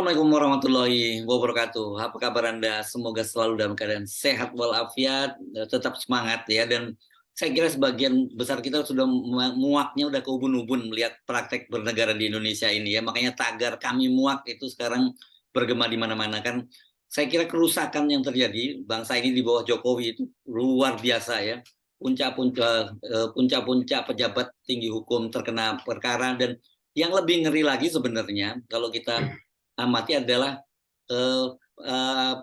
Assalamualaikum warahmatullahi wabarakatuh. Apa kabar Anda? Semoga selalu dalam keadaan sehat walafiat, tetap semangat ya. Dan saya kira sebagian besar kita sudah muaknya udah ke ubun-ubun melihat praktek bernegara di Indonesia ini ya. Makanya tagar kami muak itu sekarang bergema di mana-mana kan. Saya kira kerusakan yang terjadi bangsa ini di bawah Jokowi itu luar biasa ya. Puncak-puncak pejabat tinggi hukum terkena perkara, dan yang lebih ngeri lagi sebenarnya kalau kita amati adalah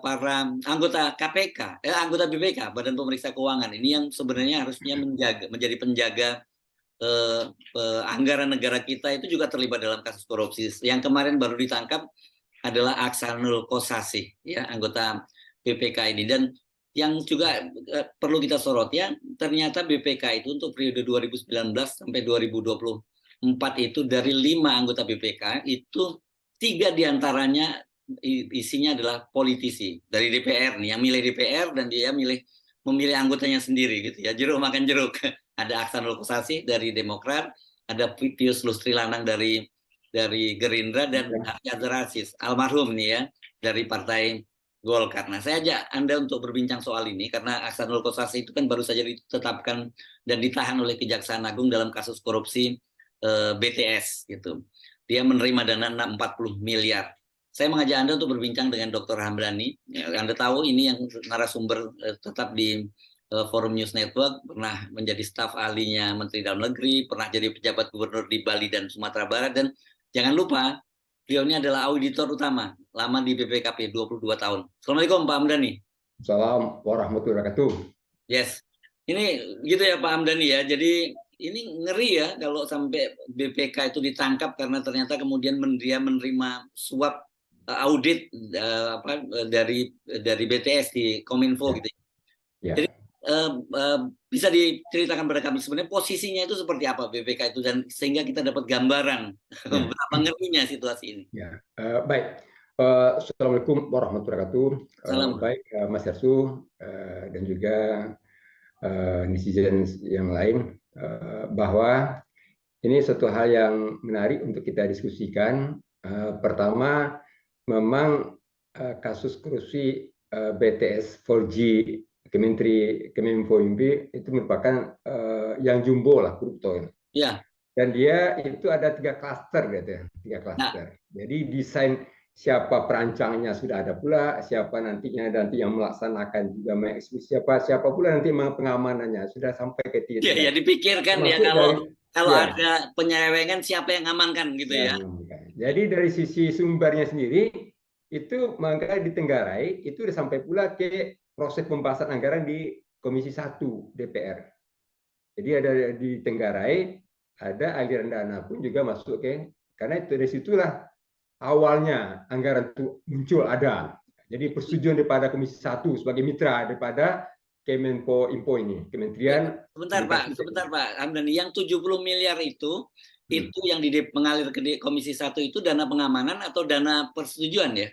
para anggota KPK, anggota BPK, Badan Pemeriksa Keuangan ini yang sebenarnya harusnya menjadi penjaga anggaran negara kita, itu juga terlibat dalam kasus korupsi. Yang kemarin baru ditangkap adalah Aksanul Kossasi, ya, anggota BPK ini. Dan yang juga perlu kita sorot ya, ternyata BPK itu untuk periode 2019 sampai 2024 itu dari 5 anggota BPK itu 3 diantaranya isinya adalah politisi dari DPR nih, yang milih DPR dan dia memilih anggotanya sendiri gitu ya, jeruk makan jeruk. Ada Aksanul Kossasi dari Demokrat, ada Pius Lustri Lanang dari Gerindra, dan Yazar Aziz almarhum nih ya dari Partai Golkar. Nah, saya ajak Anda untuk berbincang soal ini karena Aksanul Kossasi itu kan baru saja ditetapkan dan ditahan oleh Kejaksaan Agung dalam kasus korupsi BTS gitu. Dia menerima dana 40 miliar. Saya mengajak Anda untuk berbincang dengan Dr. Hamdani. Ya, Anda tahu ini yang narasumber tetap di Forum News Network, pernah menjadi staf ahlinya Menteri Dalam Negeri, pernah jadi pejabat gubernur di Bali dan Sumatera Barat, dan jangan lupa beliau ini adalah auditor utama, lama di BPKP 22 tahun. Assalamualaikum Pak Hamdani. Assalamualaikum warahmatullahi wabarakatuh. Yes. Ini gitu ya Pak Hamdani ya. Jadi ini ngeri ya kalau sampai BPK itu ditangkap karena ternyata kemudian dia menerima suap audit dari BTS di Kominfo gitu. Ya. Jadi bisa diceritakan pada kami sebenarnya posisinya itu seperti apa BPK itu, dan sehingga kita dapat gambaran betapa ngerinya situasi ini. Ya. Baik. Assalamualaikum warahmatullahi wabarakatuh. Baik Mas Yarsu dan juga netizen yang lain, bahwa ini satu hal yang menarik untuk kita diskusikan. Pertama, memang kasus korupsi BTS 4G Kemenfo itu merupakan yang jumbo lah koruptor. Ya. Dan dia itu ada 3 klaster gitu ya, 3 klaster. Jadi desain siapa perancangnya sudah ada pula, siapa nanti yang melaksanakan juga mengeksekusi, siapa pula nanti pengamanannya sudah sampai ke titik. Ya dipikirkan ya kalau ada penyelewengan siapa yang amankan gitu ya. Jadi dari sisi sumbernya sendiri itu maka ditenggarai itu sudah sampai pula ke proses pembahasan anggaran di Komisi 1 DPR. Jadi ada di Tenggarai, ada aliran dana pun juga masuk karena itu dari situlah awalnya anggaran itu muncul ada. Jadi persetujuan daripada Komisi 1 sebagai mitra daripada Kemenko Info ini, Kementerian. Sebentar Pak Hamdani, yang 70 miliar itu yang mengalir ke Komisi 1 itu dana pengamanan atau dana persetujuan ya?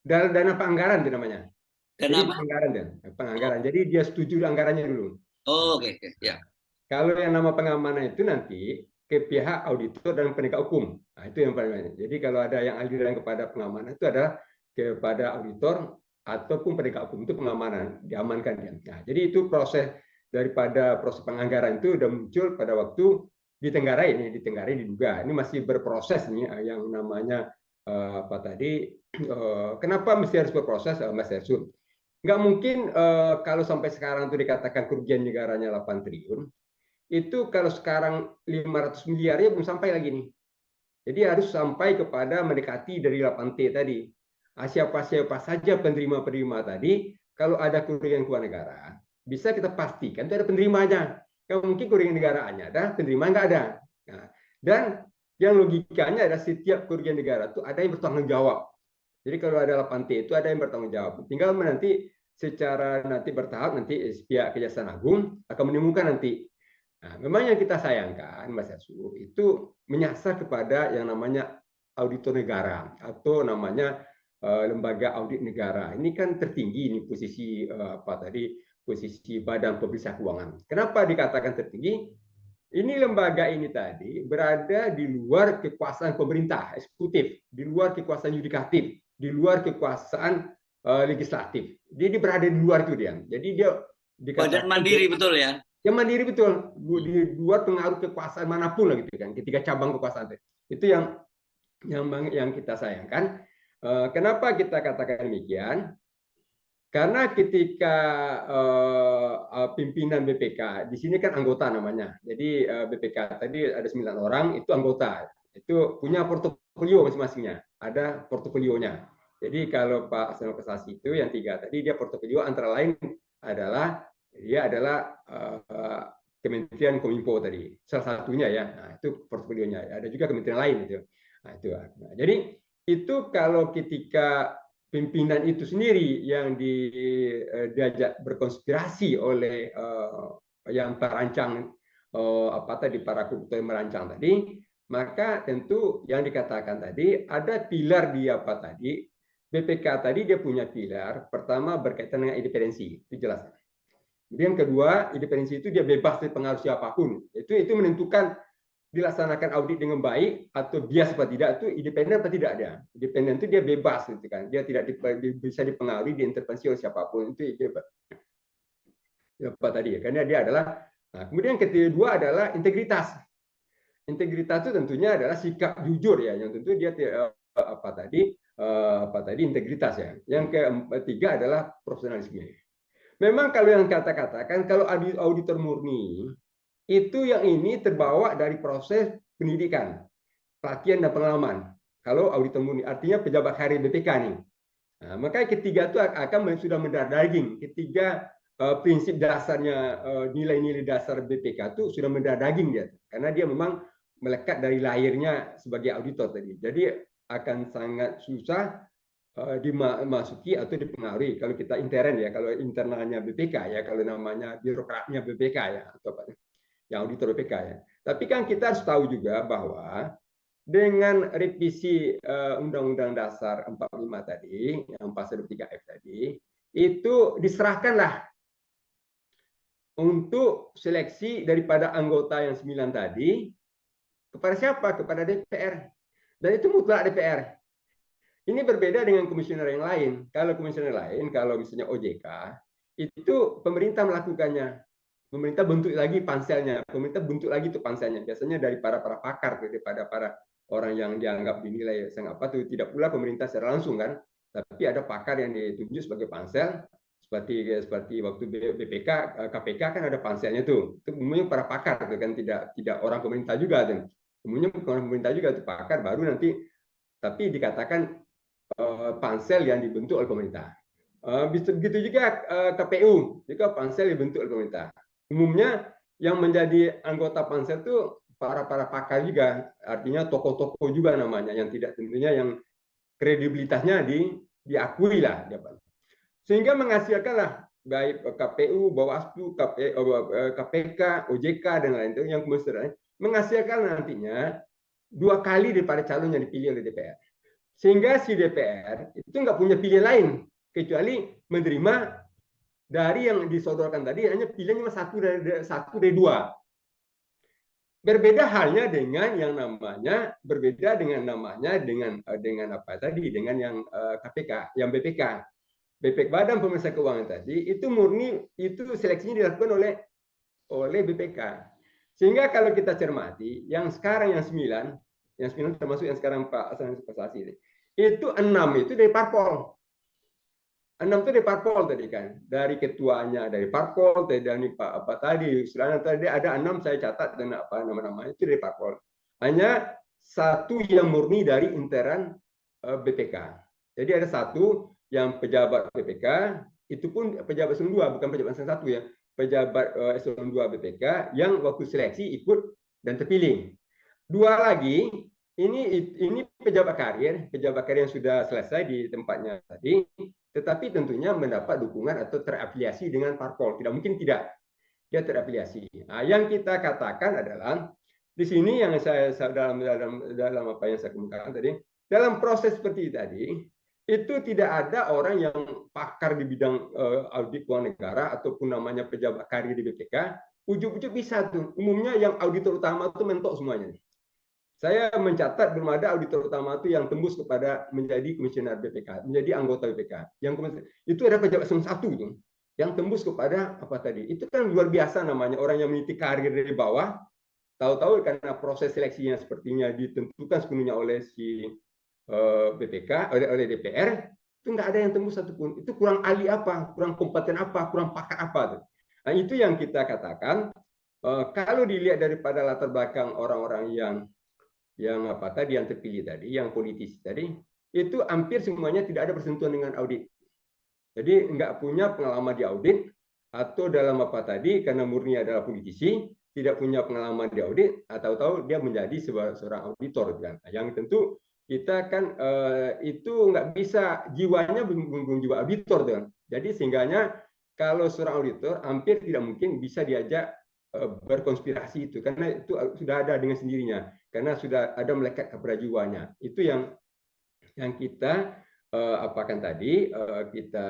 Dana penganggaran itu namanya. Dana penganggaran. Jadi dia setuju anggarannya dulu. Oke. Ya. Kalau yang nama pengamanan itu nanti ke pihak auditor dan penegak hukum. Nah, itu yang paling banyak. Jadi kalau ada yang aliran kepada pengamanan itu adalah kepada auditor ataupun penegak hukum, itu pengamanan, diamankan dia. Nah, jadi itu proses daripada proses penganggaran itu sudah muncul pada waktu di Tenggarai diduga. Ini masih berproses nih yang namanya kenapa mesti harus berproses, Mas Ersun? Nggak mungkin kalau sampai sekarang itu dikatakan kerugian negaranya 8 triliun, itu kalau sekarang 500 miliarnya belum sampai lagi nih. Jadi harus sampai kepada mendekati dari 8T tadi. Siapa saja penerima-penerima tadi, kalau ada kerugian keuangan negara, bisa kita pastikan itu ada penerimanya. Kalau mungkin kerugian negaraannya ada, penerima nggak ada. Nah, dan yang logikanya ada setiap kerugian negara itu ada yang bertanggung jawab. Jadi kalau ada 8T itu ada yang bertanggung jawab. Tinggal nanti secara bertahap nanti pihak Kejaksaan Agung akan menemukan nanti. Nah, memang yang kita sayangkan, Mas Yarsu, itu menyasar kepada yang namanya auditor negara atau namanya lembaga audit negara. Ini kan tertinggi ini posisi posisi Badan Pemeriksa Keuangan. Kenapa dikatakan tertinggi? Ini lembaga ini tadi berada di luar kekuasaan pemerintah eksekutif, di luar kekuasaan yudikatif. di luar kekuasaan legislatif. Dia berada di luar itu dia. Jadi dia Badan dikatakan mandiri betul ya. dia mandiri betul, di luar pengaruh kekuasaan manapun lah gitu kan. Ketiga cabang kekuasaan itu yang kita sayangkan. Kenapa kita katakan demikian? Karena ketika pimpinan BPK di sini kan anggota namanya. Jadi BPK tadi ada 9 orang itu anggota. Itu punya portofolio masing-masingnya. Ada portofolionya. Jadi kalau Pak Seno Kesasi itu yang 3 tadi dia portofolio antara lain adalah dia adalah Kementerian Kominfo tadi. Salah satunya ya. Nah, itu portofolionya. Ada juga kementerian lain itu. Nah, itu. Nah, jadi itu kalau ketika pimpinan itu sendiri yang diajak berkonspirasi oleh yang terancang apa tadi para koruptor yang merancang tadi, maka tentu yang dikatakan tadi ada pilar di apa tadi BPK tadi dia punya pilar pertama berkaitan dengan independensi itu jelas. Kemudian kedua independensi itu dia bebas dari pengaruh siapapun itu menentukan dilaksanakan audit dengan baik atau bias apa tidak itu independen atau tidak ada. Independen itu dia bebas gitu kan. Dia tidak bisa dipengaruhi, diintervensi oleh siapapun. Itu dia apa tadi ya. Karena dia adalah kemudian kedua adalah integritas. Integritas itu tentunya adalah sikap jujur ya yang tentu dia apa tadi integritas ya. Yang ketiga adalah profesionalisme. Memang kalau yang katakan kalau auditor murni itu yang ini terbawa dari proses pendidikan, pelatihan dan pengalaman. Kalau auditor murni artinya pejabat karir BPK nih. Nah, maka ketiga itu akan sudah mendarah daging. Ketiga prinsip dasarnya nilai-nilai dasar BPK itu sudah mendarah daging dia, karena dia memang melekat dari lahirnya sebagai auditor tadi. Jadi akan sangat susah dimasuki atau dipengaruhi kalau kita intern ya, kalau internalnya BPK ya, kalau namanya birokratnya BPK ya atau apa yang auditor BPK ya. Tapi kan kita harus tahu juga bahwa dengan revisi Undang-Undang Dasar 45 tadi, yang pasal 23F tadi, itu diserahkanlah untuk seleksi daripada anggota yang 9 tadi kepada siapa? Kepada DPR. Dan itu mutlak DPR. Ini berbeda dengan komisioner yang lain. Kalau komisioner lain, kalau misalnya OJK, itu pemerintah melakukannya. Pemerintah bentuk lagi panselnya, pemerintah bentuk lagi itu panselnya. Biasanya dari para pakar daripada para orang yang dianggap dinilai sangat apa tuh tidak pula pemerintah secara langsung kan, tapi ada pakar yang ditunjuk sebagai pansel seperti waktu BPK, KPK kan ada panselnya tuh. Itu umumnya para pakar kan tidak orang pemerintah juga tuh. Umumnya orang pemerintah juga tuh pakar baru nanti tapi dikatakan pansel yang dibentuk oleh pemerintah. Begitu juga KPU, juga pansel dibentuk oleh pemerintah. Umumnya yang menjadi anggota pansel itu para pakar juga, artinya tokoh-tokoh juga namanya, yang tidak tentunya yang kredibilitasnya diakui lah, sehingga menghasilkanlah baik KPU, Bawaslu, KPK, OJK dan lain-lain yang kemudian menghasilkan nantinya 2 kali daripada calon yang dipilih oleh DPR, sehingga si DPR itu nggak punya pilihan lain kecuali menerima dari yang disodorkan tadi, hanya pilihannya satu dari 2. Berbeda halnya dengan yang namanya dengan apa tadi, dengan yang KPK, yang BPK. Badan Pemeriksa Keuangan tadi itu murni itu seleksinya dilakukan oleh BPK. Sehingga kalau kita cermati, yang sekarang yang 9 termasuk yang sekarang Pak Hasan Kasasi itu 6 itu dari parpol. 6 itu dari parpol tadi kan, dari ketuanya dari parpol, dari Pak apa tadi, istilahnya tadi ada 6 saya catat dan apa nama-namanya itu dari parpol. Hanya 1 yang murni dari intern BPK. Jadi ada 1 yang pejabat BPK, itu pun pejabat eselon 2, bukan pejabat eselon 1 ya, pejabat eselon 2 BPK yang waktu seleksi ikut dan terpilih. 2 lagi ini pejabat karir yang sudah selesai di tempatnya tadi, tetapi tentunya mendapat dukungan atau terafiliasi dengan parpol. Tidak mungkin tidak, dia terafiliasi. Nah, yang kita katakan adalah di sini yang saya dalam apa yang saya kemukakan tadi, dalam proses seperti tadi itu tidak ada orang yang pakar di bidang audit keuangan negara ataupun namanya pejabat karir di BPK, ujuk-ujuk bisa tuh. Umumnya yang auditor utama itu mentok semuanya. Saya mencatat belum ada auditor utama itu yang tembus kepada menjadi komisioner BPK, menjadi anggota BPK. Itu ada pejabat eselon 1 itu yang tembus kepada apa tadi. Itu kan luar biasa namanya, orang yang meniti karir dari bawah, tahu-tahu karena proses seleksinya sepertinya ditentukan sepenuhnya oleh si BPK, oleh DPR, itu nggak ada yang tembus satupun. Itu kurang ahli apa, kurang kompeten apa, kurang pakar apa. Nah, itu yang kita katakan, kalau dilihat daripada latar belakang orang-orang yang apa tadi, yang terpilih tadi, yang politisi tadi, itu hampir semuanya tidak ada bersentuhan dengan audit. Jadi nggak punya pengalaman di audit, atau dalam apa tadi, karena murni adalah politisi, tidak punya pengalaman di audit, atau tahu dia menjadi seorang auditor kan. Yang tentu kita kan itu nggak bisa, jiwanya belum jiwa auditor kan. Jadi sehingganya kalau seorang auditor hampir tidak mungkin bisa diajak berkonspirasi itu, karena itu sudah ada dengan sendirinya, karena sudah ada melekat kepada jiwanya. Itu yang kita apakan tadi, kita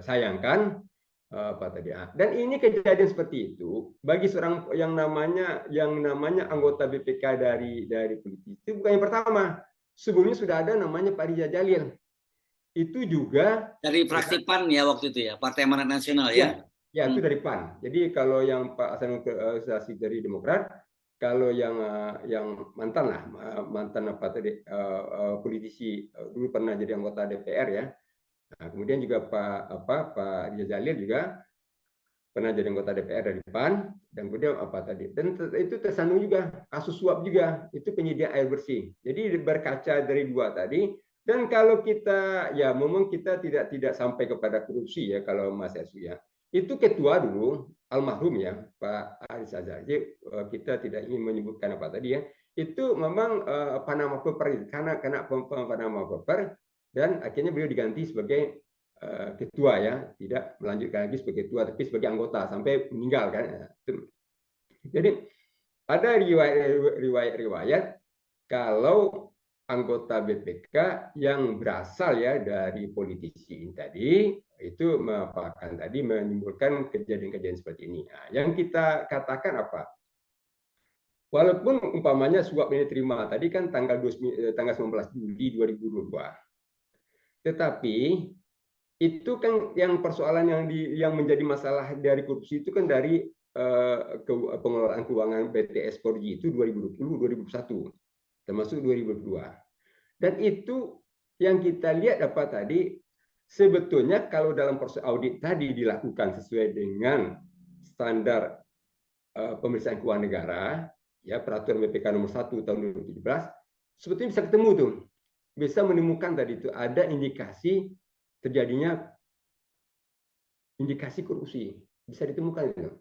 sayangkan apa tadi. Dan ini kejadian seperti itu bagi seorang yang namanya anggota BPK dari politisi, itu bukan yang pertama. Sebelumnya sudah ada namanya Pak Riza Jalil, itu juga Dari fraksi PAN ya waktu itu ya, Partai Amanat Nasional ya. ya itu dari PAN. Jadi kalau yang Pak Hasanul dari Demokrat, kalau yang mantan lah, mantan apa tadi, politisi, dulu pernah jadi anggota DPR ya. Nah, kemudian juga Pak Riza Jalil juga pernah jadi anggota DPR dari PAN, dan kemudian apa tadi, dan itu tersandung juga kasus suap juga, itu penyedia air bersih. Jadi berkaca dari dua tadi. Dan kalau kita ya memang kita tidak sampai kepada korupsi ya kalau Mas Esu ya, itu ketua dulu almarhum ya Pak Aris Azhar. Jadi kita tidak ingin menyebutkan apa tadi ya, itu memang Panama Papers, karena Panama Papers, dan akhirnya beliau diganti sebagai ketua ya, tidak melanjutkan lagi sebagai ketua tapi sebagai anggota sampai meninggal kan. Jadi ada riwayat kalau anggota BPK yang berasal ya dari politisi ini tadi, itu akan tadi menimbulkan kejadian-kejadian seperti ini. Nah, yang kita katakan apa? Walaupun umpamanya suap ini terima tadi kan tanggal 19 Juli 2022, tetapi itu kan yang persoalan yang menjadi masalah dari korupsi itu kan dari pengelolaan keuangan PT Sporji itu 2020-2021, termasuk 2022. Dan itu yang kita lihat apa tadi, sebetulnya kalau dalam proses audit tadi dilakukan sesuai dengan standar pemeriksaan keuangan negara, ya peraturan BPK nomor 1 tahun 2017, sebetulnya bisa ketemu tuh, bisa menemukan tadi itu ada indikasi terjadinya indikasi korupsi, bisa ditemukan itu.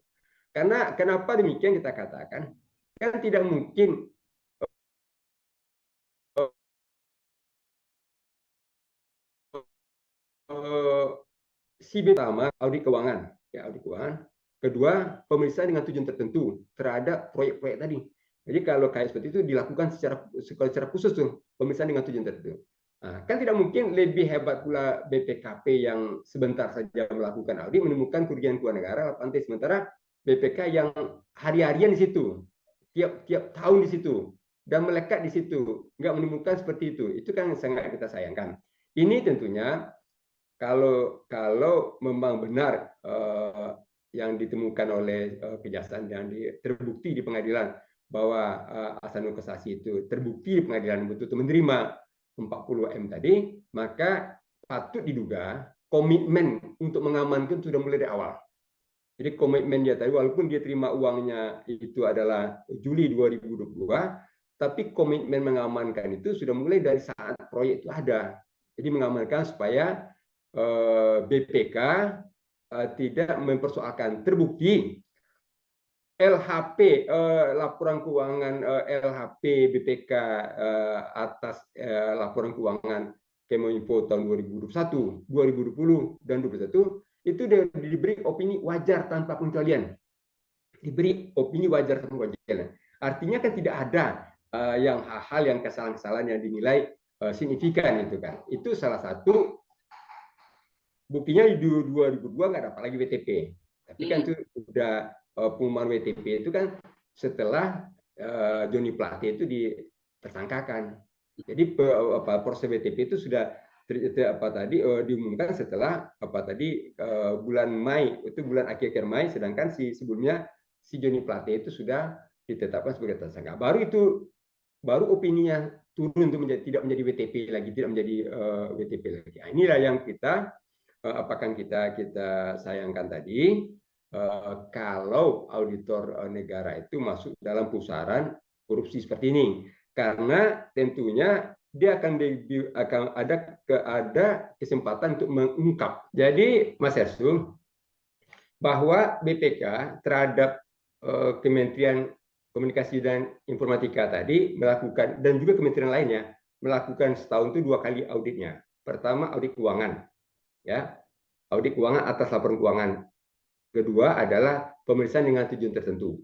Karena kenapa demikian kita katakan, kan tidak mungkin si pertama audit keuangan, ya audit keuangan. Kedua, pemeriksaan dengan tujuan tertentu terhadap proyek-proyek tadi. Jadi kalau kayak seperti itu dilakukan secara khusus tuh, pemeriksaan dengan tujuan tertentu. Nah, kan tidak mungkin lebih hebat pula BPKP yang sebentar saja melakukan audit menemukan kerugian keuangan negara pantai, sementara BPK yang hari-harian di situ, tiap tahun di situ, dan melekat di situ, nggak menemukan seperti itu. Itu kan sangat kita sayangkan. Ini tentunya kalau memang benar yang ditemukan oleh kejaksaan dan terbukti di pengadilan bahwa Hasanul Kossasi itu terbukti di pengadilan betul-betul menerima 40 M tadi, maka patut diduga komitmen untuk mengamankan sudah mulai dari awal. Jadi komitmen dia tadi, walaupun dia terima uangnya itu adalah Juli 2022, tapi komitmen mengamankan itu sudah mulai dari saat proyek itu ada. Jadi mengamankan supaya BPK tidak mempersoalkan, terbukti LHP, laporan keuangan LHP BPK atas laporan keuangan Kemenkominfo tahun 2021, 2020 dan 2021 itu diberi opini wajar tanpa pengecualian. Diberi opini wajar tanpa pengecualian. Artinya kan tidak ada yang hal-hal yang kesalahan-kesalahan yang dinilai signifikan itu kan. Itu salah satu buktinya di 2002 nggak dapat lagi WTP. Tapi kan itu sudah pengumuman WTP itu kan setelah Joni Plate itu ditersangkakan. Jadi proses WTP itu sudah diumumkan setelah bulan Mei, itu bulan akhir Mei, sedangkan sebelumnya si Joni Plate itu sudah ditetapkan sebagai tersangka. Baru opininya turun untuk tidak menjadi WTP lagi, tidak menjadi WTP lagi. Nah, inilah yang apakah kita sayangkan tadi, kalau auditor negara itu masuk dalam pusaran korupsi seperti ini, karena tentunya dia akan ada kesempatan untuk mengungkap. Jadi Mas Hersum, bahwa BPK terhadap Kementerian Komunikasi dan Informatika tadi melakukan, dan juga kementerian lainnya melakukan setahun itu 2 kali auditnya. Pertama audit keuangan, ya, audit keuangan atas laporan keuangan. Kedua adalah pemeriksaan dengan tujuan tertentu.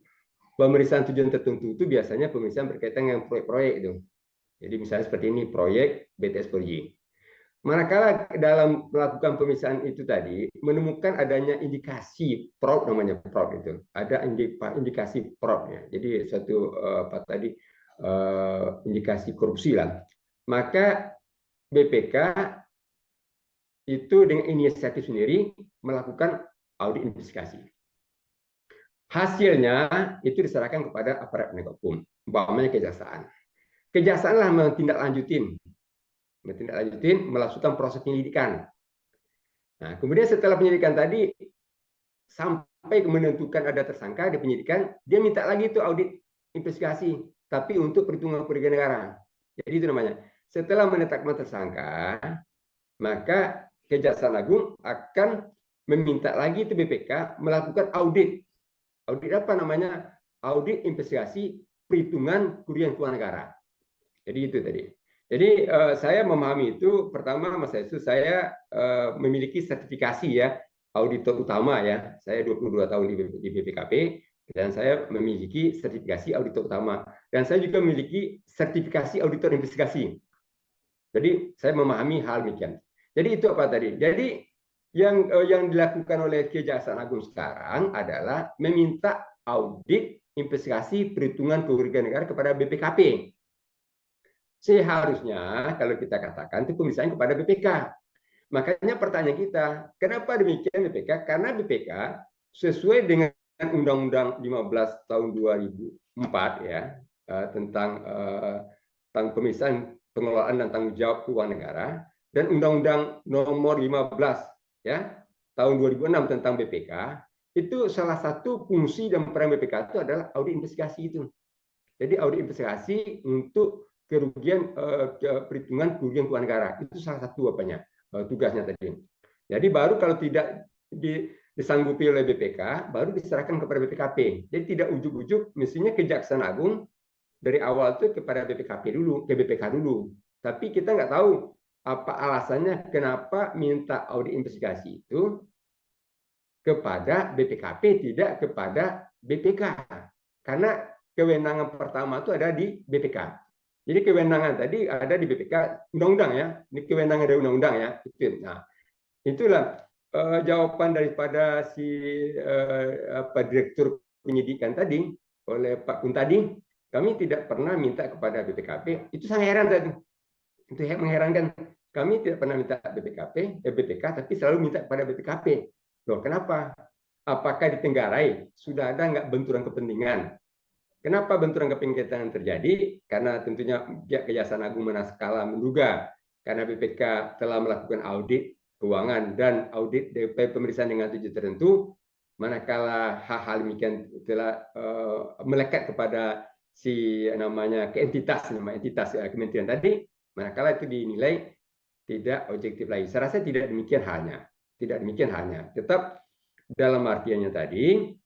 Pemeriksaan tujuan tertentu itu biasanya pemeriksaan berkaitan dengan proyek-proyek itu. Jadi misalnya seperti ini, proyek BTS 4G. Manakala dalam melakukan pemeriksaan itu tadi menemukan adanya indikasi fraud, namanya fraud itu, ada indikasi fraudnya. Jadi suatu indikasi korupsi lah. Maka BPK itu dengan inisiatif sendiri melakukan audit investigasi. Hasilnya itu diserahkan kepada aparat penegak hukum, umpamanya kejaksaan. Kejaksaan lah menindaklanjutin, melakukan proses penyelidikan. Nah, kemudian setelah penyelidikan tadi sampai menentukan ada tersangka di penyidikan, dia minta lagi itu audit investigasi, tapi untuk perhitungan kerugian negara. Jadi itu namanya. Setelah menetapkan tersangka, maka Kejaksaan Agung akan meminta lagi itu BPK melakukan audit. Audit apa namanya? Audit investigasi perhitungan kerugian keuangan negara. Jadi itu tadi. Jadi saya memahami itu, pertama Mas Yesus, saya memiliki sertifikasi ya, auditor utama ya. Saya 22 tahun di BPKP, dan saya memiliki sertifikasi auditor utama. Dan saya juga memiliki sertifikasi auditor investigasi. Jadi saya memahami hal demikian. Jadi itu apa tadi? Jadi yang dilakukan oleh Kejaksaan Agung sekarang adalah meminta audit investigasi perhitungan kerugian negara kepada BPKP. Seharusnya kalau kita katakan itu pemeriksaan kepada BPK. Makanya pertanyaan kita, kenapa demikian BPK? Karena BPK sesuai dengan Undang-Undang 15 tahun 2004 ya, tentang pemeriksaan pengelolaan dan tanggung jawab keuangan negara, dan Undang-Undang nomor 15 ya tahun 2006 tentang BPK, itu salah satu fungsi dan peran BPK itu adalah audit investigasi itu. Jadi audit investigasi untuk kerugian perhitungan kerugian keuangan negara, itu salah satu tugasnya tadi. Jadi baru kalau tidak disanggupi oleh BPK, baru diserahkan kepada BPKP. Jadi tidak ujuk-ujuk, mestinya Kejaksaan Agung dari awal itu kepada BPKP dulu, ke BPK dulu. Tapi kita nggak tahu apa alasannya kenapa minta audit investigasi itu kepada BPKP, tidak kepada BPK. Karena kewenangan pertama itu ada di BPK. Jadi kewenangan tadi ada di BPK, undang-undang ya. Ini kewenangan dari undang-undang ya. Nah, itulah jawaban daripada si Direktur Penyidikan tadi oleh Pak Kun tadi. Kami tidak pernah minta kepada BPKP. Itu sangat heran tadi. Itu mengherankan. Kami tidak pernah minta BPK, tapi selalu minta kepada BPKP. Loh, kenapa? Apakah di Tenggarai sudah ada nggak benturan kepentingan? Kenapa benturan kepentingan terjadi? Karena tentunya pihak Kejaksaan Agung Manaskala menduga karena BPK telah melakukan audit keuangan dan audit DP pemeriksaan dengan tujuan tertentu, manakala hal-hal demikian telah melekat kepada si namanya entitas kementerian tadi, manakala itu dinilai tidak objektif lagi. Saya rasa tidak demikian halnya. Tidak demikian halnya. Tetap dalam artiannya tadi,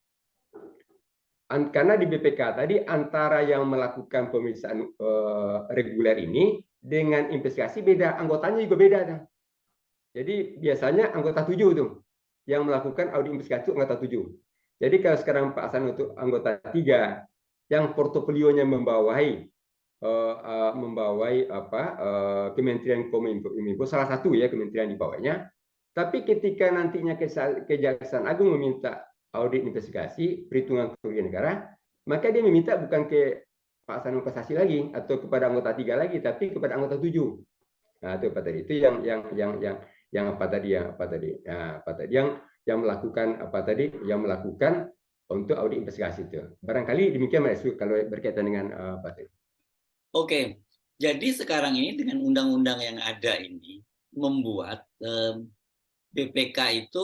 karena di BPK tadi antara yang melakukan pemeriksaan reguler ini dengan investigasi beda, anggotanya juga beda. Jadi biasanya anggota 7 tuh yang melakukan audit investigasi anggota 7. Jadi kalau sekarang Pak Hasan untuk anggota 3 yang portofolionya membawahi Kementerian Kominfo, salah satu ya kementerian di bawahnya. Tapi ketika nantinya Kejaksaan Agung meminta audit investigasi perhitungan kerugian negara, maka dia meminta bukan ke Pak Hasanul Kossasi lagi atau kepada anggota 3 lagi, tapi kepada anggota 7. Nah, itu apa tadi? Itu yang apa tadi? Yang apa tadi? Nah, apa tadi? Yang melakukan apa tadi? Yang melakukan untuk audit investigasi itu. Barangkali demikian Mas Su, kalau berkaitan dengan apa tadi? Oke, jadi sekarang ini dengan undang-undang yang ada ini membuat BPK itu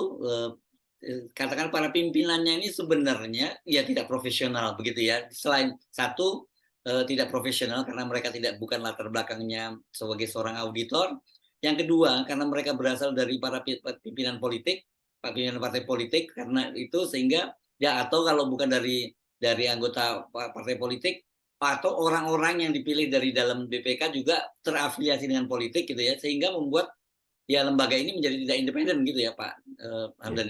katakan para pimpinannya ini sebenarnya ya tidak profesional begitu ya. Selain satu tidak profesional karena mereka bukan latar belakangnya sebagai seorang auditor. Yang kedua karena mereka berasal dari para pimpinan politik, pimpinan partai politik karena itu sehingga ya atau kalau bukan dari anggota partai politik atau orang-orang yang dipilih dari dalam BPK juga terafiliasi dengan politik gitu ya sehingga membuat ya lembaga ini menjadi tidak independen gitu ya Pak Hamdan.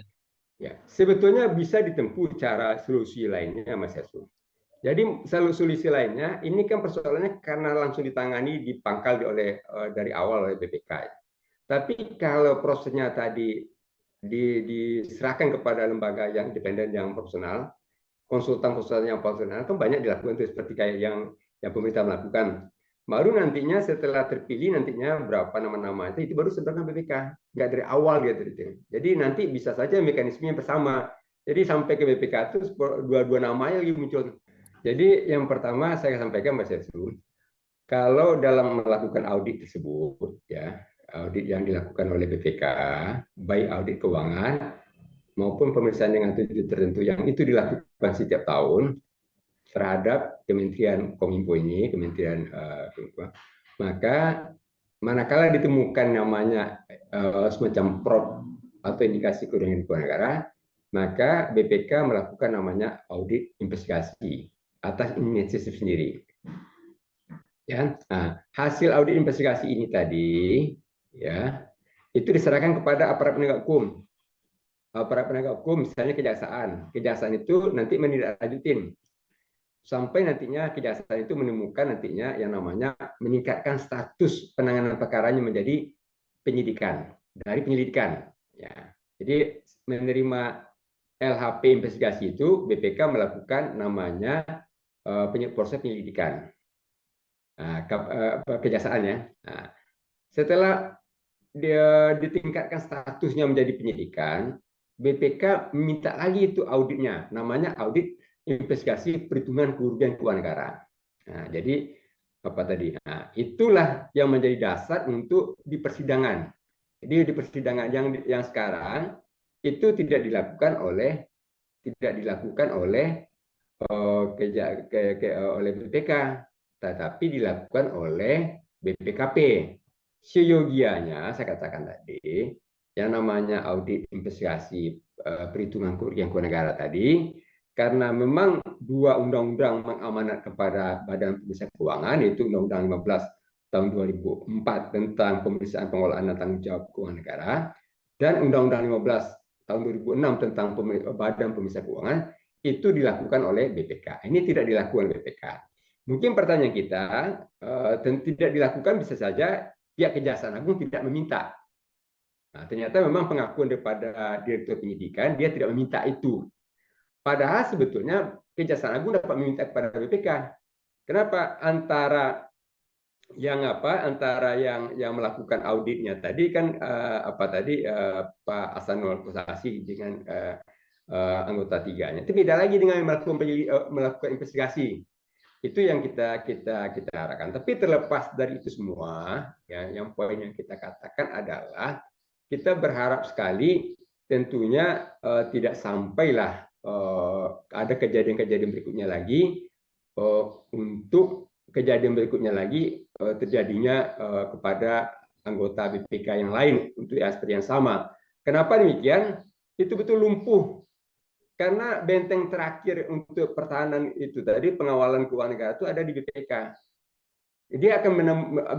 Ya, sebetulnya bisa ditempuh cara solusi lainnya Mas Yasu. Jadi solusi lainnya ini kan persoalannya karena langsung ditangani dipangkal oleh dari awal oleh BPK. Tapi kalau prosesnya tadi diserahkan kepada lembaga yang independen yang profesional, konsultan-konsultan yang profesional kan banyak dilakukan itu seperti kayak yang pemerintah melakukan. Baru nantinya setelah terpilih nantinya berapa nama-nama itu baru sebenarnya BPK, nggak dari awal dia terpilih. Jadi nanti bisa saja mekanismenya bersama. Jadi sampai ke BPK itu dua-dua namanya lagi muncul. Jadi yang pertama saya sampaikan Mas Yasun, kalau dalam melakukan audit tersebut ya, audit yang dilakukan oleh BPK, baik audit keuangan maupun pemeriksaan dengan tujuan tertentu yang itu dilakukan setiap tahun terhadap Kementerian Kominfo ini, Kementerian maka manakala ditemukan namanya semacam fraud atau indikasi kerugian keuangan negara, maka BPK melakukan namanya audit investigasi atas inisiatif sendiri. Ya, nah, hasil audit investigasi ini tadi, ya, itu diserahkan kepada aparat penegak hukum. Aparat penegak hukum, misalnya kejaksaan itu nanti menindaklanjutin sampai nantinya kejaksaan itu menemukan nantinya yang namanya meningkatkan status penanganan perkaranya menjadi penyidikan dari penyelidikan. Ya, jadi menerima LHP investigasi itu BPK melakukan namanya proses penyelidikan. Kejaksaan ya. Nah, setelah dia ditingkatkan statusnya menjadi penyidikan, BPK minta lagi itu auditnya, namanya audit investigasi perhitungan kerugian keuangan negara. Nah, jadi apa tadi? Nah, itulah yang menjadi dasar untuk di persidangan. Jadi di persidangan yang sekarang itu tidak dilakukan oleh oleh BPK, tetapi dilakukan oleh BPKP. Seyogianya saya katakan tadi, yang namanya audit investigasi perhitungan kerugian keuangan negara tadi, karena memang dua undang-undang mengamanat kepada Badan Pemeriksa Keuangan, yaitu Undang-Undang 15 tahun 2004 tentang pemeriksaan pengelolaan dan tanggung jawab keuangan negara, dan Undang-Undang 15 tahun 2006 tentang Badan Pemeriksa Keuangan, itu dilakukan oleh BPK. Ini tidak dilakukan oleh BPK. Mungkin pertanyaan kita, tidak dilakukan bisa saja pihak Kejaksaan Agung tidak meminta. Nah, ternyata memang pengakuan daripada Direktur Penyidikan, dia tidak meminta itu. Padahal sebetulnya Kejaksaan Agung dapat meminta kepada BPK. Kenapa? Antara yang melakukan auditnya tadi kan Pak Hasanul Kossasi dengan anggota tiganya. Itu beda lagi dengan melakukan investigasi. Itu yang kita harapkan. Tapi terlepas dari itu semua, ya, yang poin yang kita katakan adalah kita berharap sekali tentunya tidak sampailah ada kejadian-kejadian berikutnya lagi untuk kejadian berikutnya lagi terjadinya kepada anggota BPK yang lain untuk seperti yang sama. Kenapa demikian? Itu betul lumpuh. Karena benteng terakhir untuk pertahanan itu tadi, pengawalan keuangan negara itu ada di BPK. Dia akan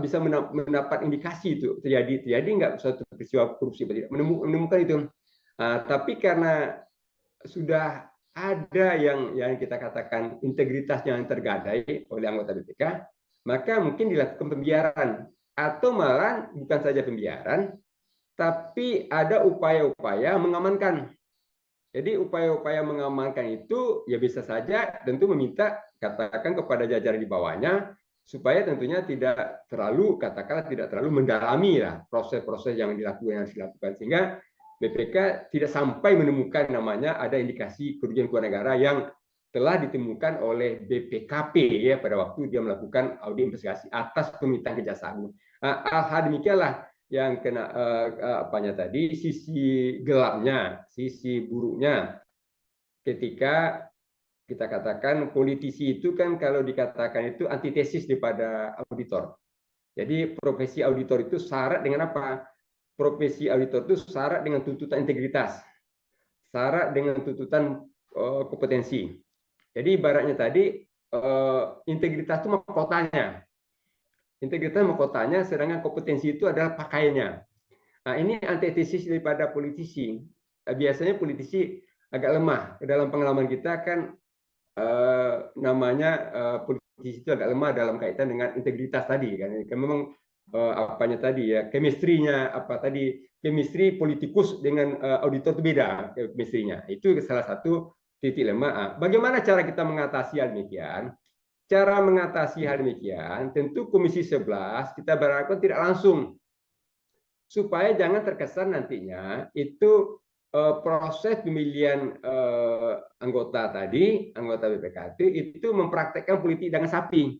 bisa mendapat indikasi itu terjadi nggak suatu peristiwa korupsi, menemukan itu. Tapi karena sudah ada yang kita katakan integritasnya yang tergadai oleh anggota BPK, maka mungkin dilakukan pembiaran atau malah bukan saja pembiaran, tapi ada upaya-upaya mengamankan. Jadi upaya-upaya mengamankan itu ya bisa saja tentu meminta katakan kepada jajaran di bawahnya supaya tentunya tidak terlalu katakanlah tidak terlalu mendalami lah proses-proses yang dilakukan sehingga BPK tidak sampai menemukan namanya ada indikasi kerugian keuangan negara yang telah ditemukan oleh BPKP ya pada waktu dia melakukan audit investigasi atas permintaan Kejaksaan. Hal demikianlah yang kena apanya tadi sisi gelapnya, sisi buruknya ketika kita katakan politisi itu kan kalau dikatakan itu antitesis daripada auditor. Jadi profesi auditor itu syarat dengan apa? Profesi auditor itu syarat dengan tuntutan integritas, syarat dengan tuntutan kompetensi. Jadi ibaratnya tadi integritas itu mahkotanya. Integritas mahkotanya, sedangkan kompetensi itu adalah pakaiannya. Nah, ini antitesis daripada politisi. Biasanya politisi agak lemah. Dalam pengalaman kita kan namanya politisi itu agak lemah dalam kaitan dengan integritas tadi kan. Memang apanya tadi ya, chemistry-nya apa tadi, chemistry politikus dengan auditor itu beda chemistry-nya. Itu salah satu titik lemah. Bagaimana cara kita mengatasi hal demikian? Cara mengatasi hal demikian, tentu Komisi 11 kita berharapkan tidak langsung supaya jangan terkesan nantinya itu proses pemilihan anggota BPKT itu mempraktekkan politik dengan sapi.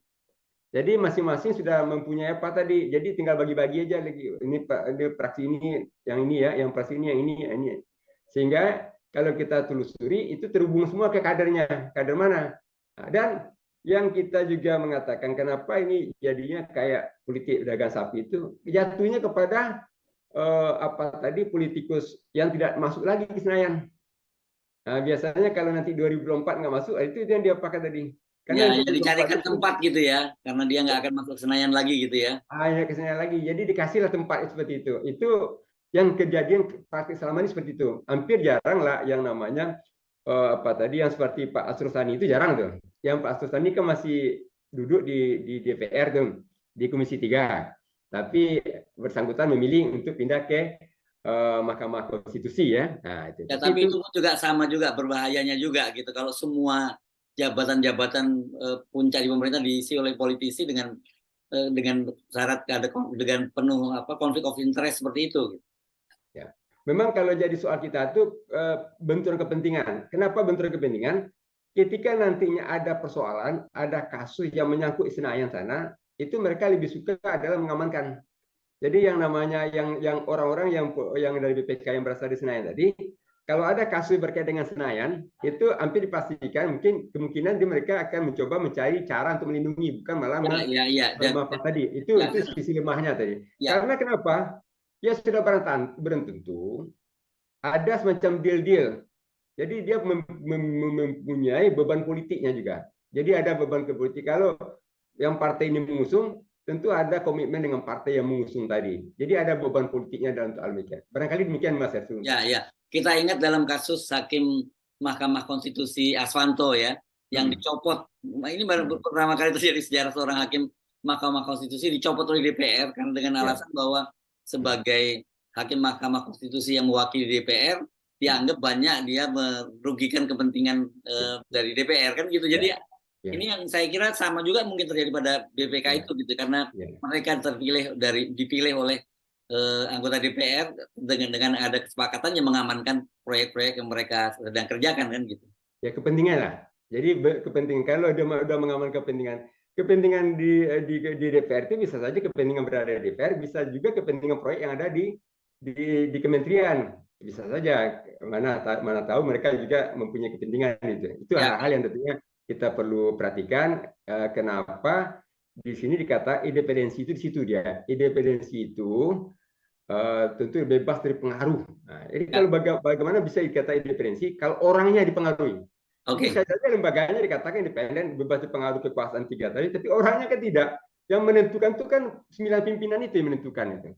Jadi masing-masing sudah mempunyai apa tadi. Jadi tinggal bagi-bagi aja lagi. Ini fraksi ini yang ini ya, yang fraksi ini yang ini, ini. Sehingga kalau kita telusuri itu terhubung semua ke kadernya. Kader mana? Nah, dan yang kita juga mengatakan kenapa ini jadinya kayak politik dagang sapi itu jatuhnya kepada apa tadi politikus yang tidak masuk lagi ke Senayan. Nah, biasanya kalau nanti 2024 nggak masuk, itu yang dia pakai tadi. Karena ya, dicarikan tempat gitu ya, karena dia nggak akan masuk Senayan lagi gitu ya. Hanya ke Senayan lagi, jadi dikasihlah tempat seperti itu. Itu yang kejadian praktik selama ini seperti itu. Hampir jarang lah yang namanya apa tadi yang seperti Pak Asrul itu jarang tuh. Yang Pak Asrul kan masih duduk di DPR tuh, di Komisi 3. Tapi bersangkutan memilih untuk pindah ke Mahkamah Konstitusi ya. Nah, Ya, tapi itu juga sama juga berbahayanya juga gitu. Kalau semua jabatan-jabatan puncak di pemerintah diisi oleh politisi dengan syarat ada dengan penuh konflik of interest seperti itu. Ya. Memang kalau jadi soal kita itu benturan kepentingan. Kenapa benturan kepentingan? Ketika nantinya ada persoalan, ada kasus yang menyangkut Senayan sana, itu mereka lebih suka adalah mengamankan. Jadi yang namanya yang orang-orang yang dari BPK yang berasal dari Senayan tadi, kalau ada kasus berkaitan dengan Senayan, itu hampir dipastikan mungkin kemungkinan mereka akan mencoba mencari cara untuk melindungi, bukan malah tadi. Itu sisi lemahnya tadi. Ya. Karena kenapa? Ya sudah barang tentu ada semacam deal-deal. Jadi dia mempunyai beban politiknya juga. Jadi ada beban ke politik. Kalau yang partai ini mengusung, tentu ada komitmen dengan partai yang mengusung tadi. Jadi ada beban politiknya dalam hal demikian. Barangkali demikian Mas Ersun. Ya, ya. Kita ingat dalam kasus Hakim Mahkamah Konstitusi Aswanto ya, yang dicopot. Ini baru pertama kali terjadi sejarah seorang hakim Mahkamah Konstitusi dicopot oleh DPR karena dengan alasan bahwa sebagai hakim Mahkamah Konstitusi yang mewakili DPR dianggap banyak dia merugikan kepentingan dari DPR kan gitu. Jadi ini yang saya kira sama juga mungkin terjadi pada BPK itu gitu karena mereka dipilih oleh anggota DPR dengan ada kesepakatan yang mengamankan proyek-proyek yang mereka sedang kerjakan kan gitu. Ya kepentingan lah. Jadi kepentingan kalau udah mengamankan kepentingan di DPR itu bisa saja kepentingan berada di DPR, bisa juga kepentingan proyek yang ada di kementerian. Bisa saja mana tahu mereka juga mempunyai kepentingan itu. Itu hal-hal yang tentunya kita perlu perhatikan. Kenapa di sini dikata independensi itu di situ dia. Independensi itu tentu bebas dari pengaruh. Nah, jadi kalau bagaimana bisa dikata independensi kalau orangnya dipengaruhi? Bisa saja lembaganya dikatakan independen, bebas dari pengaruh kekuasaan 3 tadi, tapi orangnya kan tidak. Yang menentukan itu kan 9 pimpinan itu yang menentukan itu.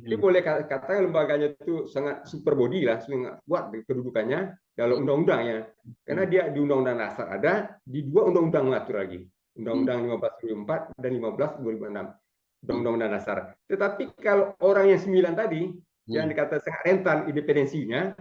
Jadi boleh katakan lembaganya itu sangat super body lah, sangat kuat kedudukannya dalam undang-undangnya. Karena dia di undang-undang dasar ada, di 2 undang-undang mengatur lagi. Undang-undang 15 2004 dan 15 2006. Undang-undang dasar. Tetapi kalau orang yang 9 tadi, yang dikatakan sangat rentan independensinya,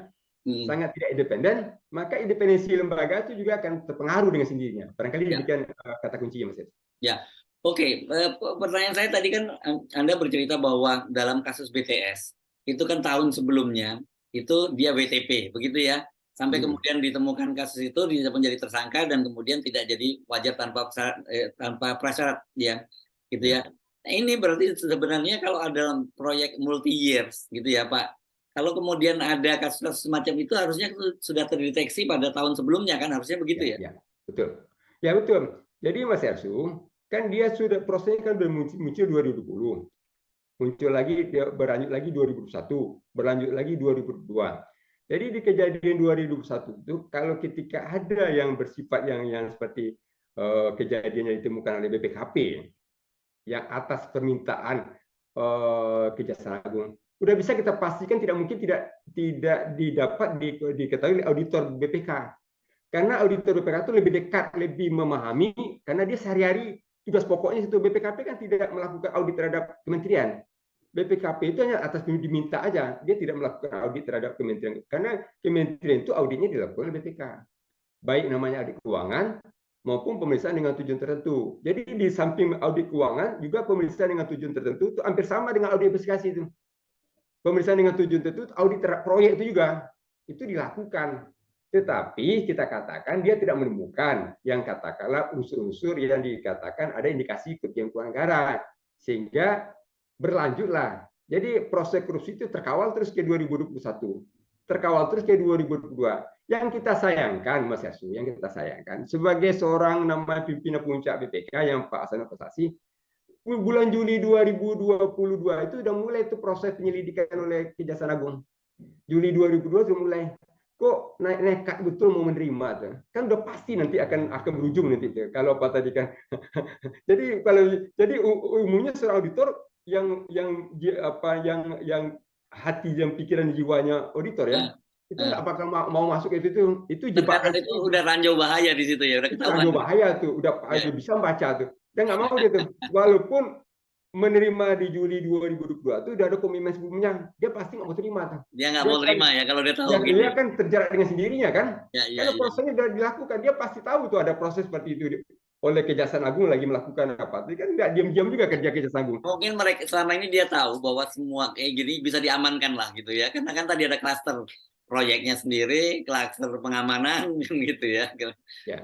sangat tidak independen, maka independensi lembaga itu juga akan terpengaruh dengan sendirinya. Barangkali Ya. demikian kata kuncinya, Mas Edi. Ya, oke. Pertanyaan saya tadi kan Anda bercerita bahwa dalam kasus BTS itu kan tahun sebelumnya itu dia WTP, begitu ya. Sampai kemudian ditemukan kasus itu dia menjadi tersangka dan kemudian tidak jadi wajar tanpa prasyarat ya, gitu ya. Nah, ini berarti sebenarnya kalau ada proyek multi years gitu ya Pak. Kalau kemudian ada kasus semacam itu harusnya sudah terdeteksi pada tahun sebelumnya kan, harusnya begitu ya? Ya, betul. Ya betul. Jadi Mas Ersu, kan dia sudah prosesnya kan muncul 2020. Muncul lagi, dia berlanjut lagi 2021, berlanjut lagi 2022. Jadi di kejadian 2021 itu kalau ketika ada yang bersifat yang seperti kejadian yang ditemukan oleh BPKP yang atas permintaan Kejaksaan Agung, udah bisa kita pastikan tidak mungkin tidak didapat diketahui oleh auditor BPK. Karena auditor BPK itu lebih dekat, lebih memahami, karena dia sehari-hari tugas pokoknya itu. BPKP kan tidak melakukan audit terhadap kementerian. BPKP itu hanya atas diminta aja, dia tidak melakukan audit terhadap kementerian. Karena kementerian itu auditnya dilakukan oleh BPK. Baik namanya audit keuangan maupun pemeriksaan dengan tujuan tertentu. Jadi di samping audit keuangan, juga pemeriksaan dengan tujuan tertentu itu hampir sama dengan audit investigasi itu. Pemeriksaan dengan tujuan tertentu, audit proyek itu juga, itu dilakukan. Tetapi kita katakan dia tidak menemukan yang katakanlah unsur-unsur yang dikatakan ada indikasi kerugian keuangan negara, sehingga berlanjutlah. Jadi proses korupsi itu terkawal terus ke 2021, terkawal terus ke 2022. Yang kita sayangkan, Mas Yasu, yang kita sayangkan sebagai seorang nama pimpinan puncak BPK yang Pak Hasan Kosasi, bulan Juli 2022 itu sudah mulai itu proses penyelidikan oleh Kejaksaan Agung. Juli 2022 sudah mulai. Kok nekat betul mau menerima tuh? Kan udah pasti nanti akan berujung nanti tuh. Kalau apa tadi kan. jadi umumnya seorang auditor yang hati yang pikiran jiwanya auditor ya. Itu nggak bakal mau masuk ke situ. Itu jebakan itu udah ranjau bahaya di situ ya, udah ketahuan. Ranjau bahaya tuh, udah bisa baca tuh. Dan nggak mau dia tuh. Walaupun menerima di Juli 2022 itu udah ada komitmen sebelumnya, dia pasti nggak mau terima tuh. Dia nggak mau terima ya kalau dia tahu. Ya, dia kan terjerat dengan sendirinya kan. Karena prosesnya sudah dilakukan, dia pasti tahu tuh ada proses seperti itu oleh Kejaksaan Agung lagi melakukan apa. Jadi kan nggak diam-diam juga kerja Kejaksaan Agung. Mungkin mereka selama ini dia tahu bahwa semua kayak gini bisa diamankan lah gitu ya. Karena kan tadi ada klaster proyeknya sendiri, klaster pengamanan gitu ya. Ya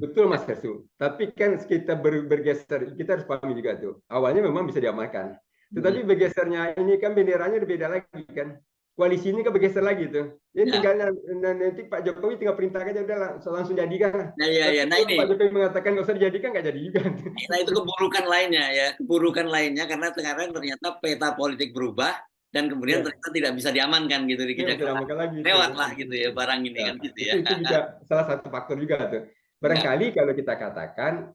betul Mas Hesu. Tapi kan kita bergeser, kita harus pahami juga tuh. Awalnya memang bisa diamankan, tetapi bergesernya ini kan benderanya berbeda lagi kan. Koalisi ini kan bergeser lagi tuh. Jadi tinggal nanti Pak Jokowi tinggal perintahkan aja udah langsung jadikan. Nah ini Pak Jokowi mengatakan nggak usah dijadikan, nggak jadi juga. Nah itu keburukan lainnya ya, keburukan lainnya karena sekarang ternyata peta politik berubah. Dan kemudian ternyata tidak bisa diamankan gitu di Kejaksaan. Lewat lah gitu ya barang ini kan gitu ya. Itu juga salah satu faktor juga tuh. Barangkali kalau kita katakan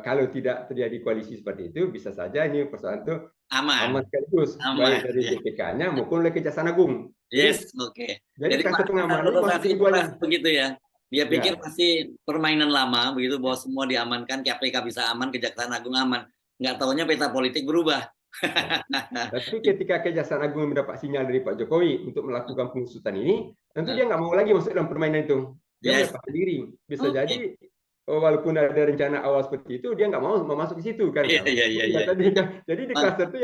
kalau tidak terjadi koalisi seperti itu, bisa saja ini persoalan itu aman sekaligus, baik dari BPK-nya maupun oleh Kejaksaan Agung. Yes, oke. Jadi kasus pengamanan itu begitu ya. Dia pikir pasti permainan lama begitu bahwa semua diamankan, KPK bisa aman, Kejaksaan Agung aman. Nggak taunya peta politik berubah. Tapi ketika Kejaksaan Agung mendapat sinyal dari Pak Jokowi untuk melakukan pengusutan ini, tentu dia nggak mau lagi masuk dalam permainan itu. Dia melepaskan diri. Bisa jadi walaupun ada rencana awal seperti itu, dia nggak mau masuk ke situ kan. Jadi di klaster itu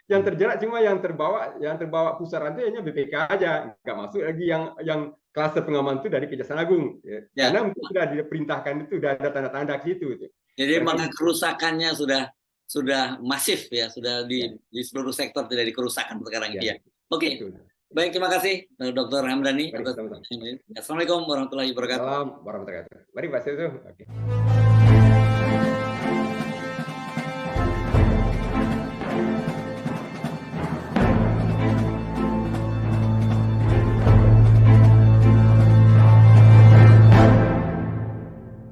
yang terjerat cuma yang terbawa pusaran itu hanya BPK aja, nggak masuk lagi yang klaster pengaman itu dari Kejaksaan Agung. Karena mungkin sudah diperintahkan itu, sudah ada tanda-tanda ke situ. Jadi maka kerusakannya sudah masif ya, sudah di seluruh sektor terjadi kerusakan sekarang ini ya. Oke. Baik, terima kasih Dr. Hamdani. Assalamualaikum warahmatullahi wabarakatuh. Assalamualaikum warahmatullahi wabarakatuh. Mari Pak Setu.